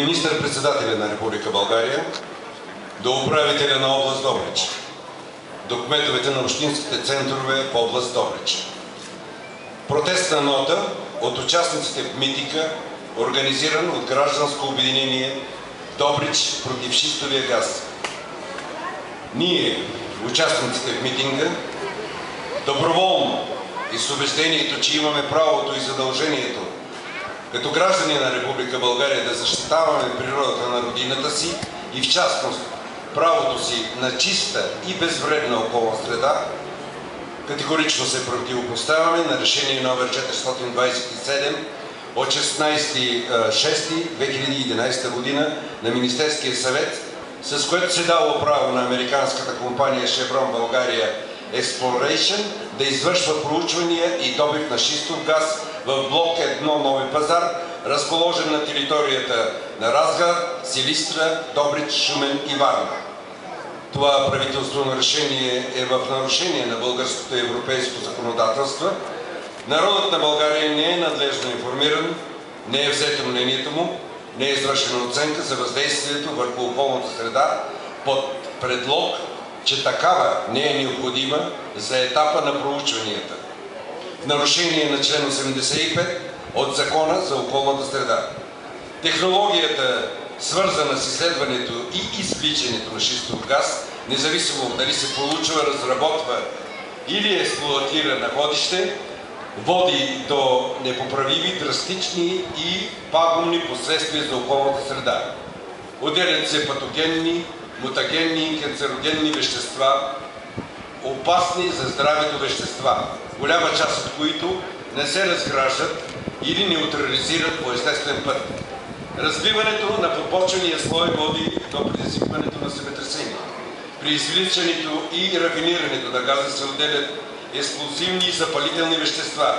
Министър-председателя на Република България, до управителя на област Добрич, до кметовете на общинските центрове в област Добрич. Протестна нота от участниците в митинга, организиран от гражданско обединение Добрич против шистовия газ. Ние, участниците в митинга, доброволно и с убеждението, че имаме правото и задължението като граждани на Република България да защитаваме природата на родината си и в частност правото си на чиста и безвредна околна среда, категорично се противопоставяме на решение номер 427 от 16.06.2011 година на Министерския съвет, с което се дало право на американската компания Chevron България Exploration да извършва проучвания и добив на шистов газ в блок 1 Нови пазар, разположен на територията на Разград, Силистра, Добрич, Шумен и Варна. Това правителствено решение е в нарушение на българското и европейско законодателство. Народът на България не е надлежно информиран, не е взето мнението му, не е извършена оценка за въздействието върху околната среда под предлог, че такава не е необходима за етапа на проучванията. В нарушение на член 85 от Закона за околната среда. Технологията, свързана с изследването и извличането на шистов газ, независимо дали се получва, разработва или експлоатира находище, води до непоправими, драстични и пагубни последствия за околната среда. Отделят се патогенни, мутагенни и канцерогенни вещества, опасни за здравето вещества, голяма част от които не се разграждат или неутрализират по естествен път. Разбиването на подпочвения слой води до предизвикването на земетресения. При извличането и рафинирането на газа се отделят експлозивни и запалителни вещества.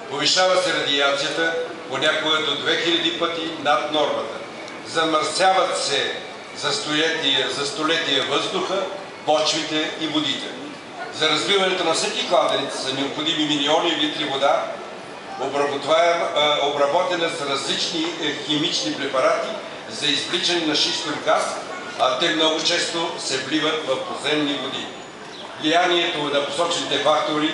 Повишава се радиацията понякога до 2000 пъти над нормата. Замърсяват се за столетия въздуха, почвите и водите. За разбиването на всеки кладенец са необходими милиони литри вода, обработена с различни химични препарати за извличане на шистов газ, а те много често се вливат в подземни води. Влиянието на посочените фактори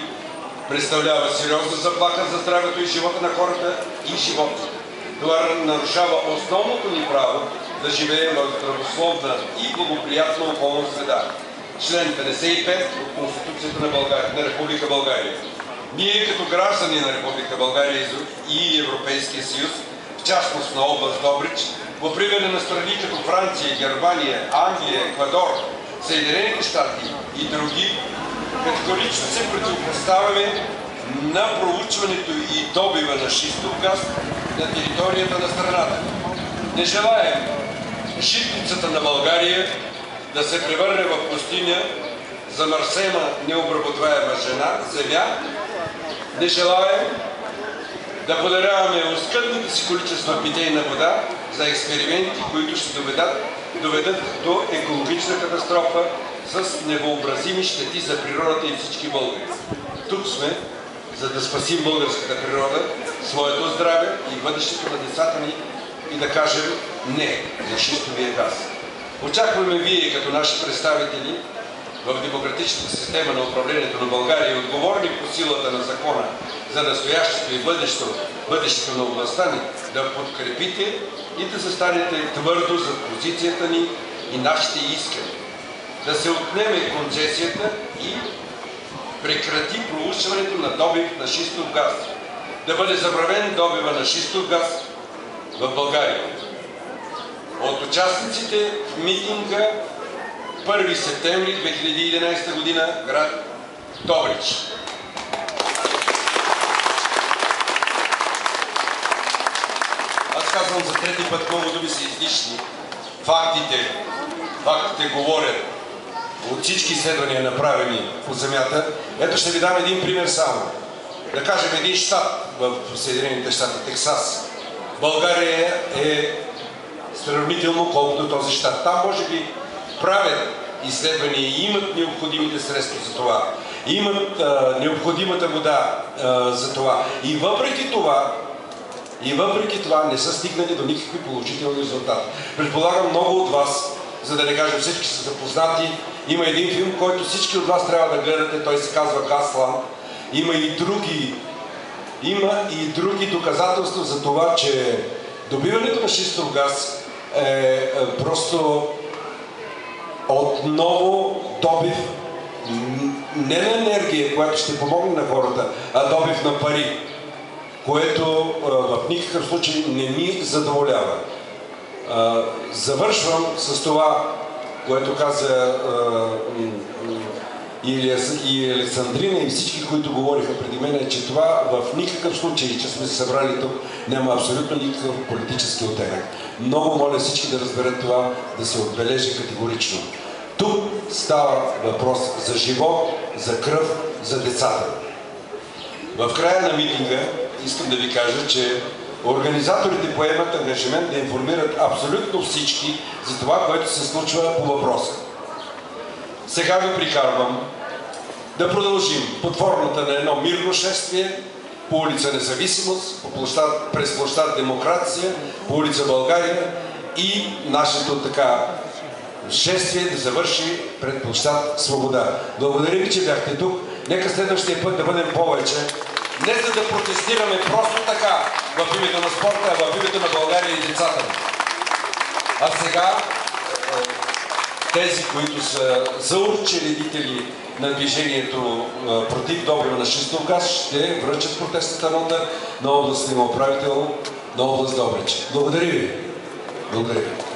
представлява сериозна заплаха за здравето и живота на хората и животните. Това нарушава основното ни право да живеем в здравословна и благоприятна околна среда. Член 55 от Конституцията на Република България. Ние като граждани на Република България и Европейския съюз, в частност на област Добрич, по пример на страни като Франция, Германия, Англия, Еквадор, Съединените щати и други, категорично се противопоставяме на проучването и добива на шистов газ на територията на страната. Не желаем житницата на България да се превърне в пустиня, замърсена, необработваема земя. Не желаем да подаряваме оскъдните си количества питейна вода за експерименти, които ще доведат до екологична катастрофа с невъобразими щети за природата и всички българи. Тук сме, за да спасим българската природа, своето здраве и бъдещето на децата ни и да кажем не на шистовия газ. Очакваме вие, като наши представители в демократичната система на управлението на България и отговорни по силата на закона за настоящето и бъдещето на областта ни, да подкрепите и да застанете твърдо за позицията ни и нашите искания. Да се отнеме концесията и прекрати проучването на добив на шистов газ. Да бъде забравен добива на шистов газ в България. От участниците в митинга 1 септември 2011 година, град Добрич. Аз казвам за трети път, много думи са излишни. Фактите говорят от всички изследвания, направени по земята. Ето ще ви дам един пример само. Да кажем един щат в Съединените щати, Тексас. България е сравнително колкото този щат. Там може би правят изследвания и имат необходимите средства за това. Имат необходимата вода за това. И въпреки това И въпреки това не са стигнали до никакви положителни резултати. Предполагам, много от вас, за да не кажа всички са запознати, има един филм, който всички от вас трябва да гледате, той се казва Газланд. Има и други доказателства за това, че добиването на шистов газ е просто отново добив не на енергия, която ще помогне на хората, а добив на пари, което в никакъв случай не ни задоволява. Завършвам с това, което каза и Александрина и всички, които говориха преди мен, че това в никакъв случай, че сме се събрали тук, няма абсолютно никакъв политически оттенък. Много моля всички да разберат това, да се отбележи категорично. Тук става въпрос за живот, за кръв, за децата. В края на митинга искам да ви кажа, че организаторите поемат ангажимент да информират абсолютно всички за това, което се случва по въпроса. Сега ви прикарвам да продължим под формата на едно мирно шествие по улица Независимост, през площад Демокрация, по улица България и нашето шествие да завърши пред площад Свобода. Благодаря ви, че бяхте тук. Нека следващия път да бъдем повече. Не за да протестираме просто така в името на спорта, а в името на България и децата ни. А сега тези, които са съучредители на движението против добива на шистов газ, ще връчат протестната нота на областния управител на област Добрич. Благодаря ви. Благодаря ви.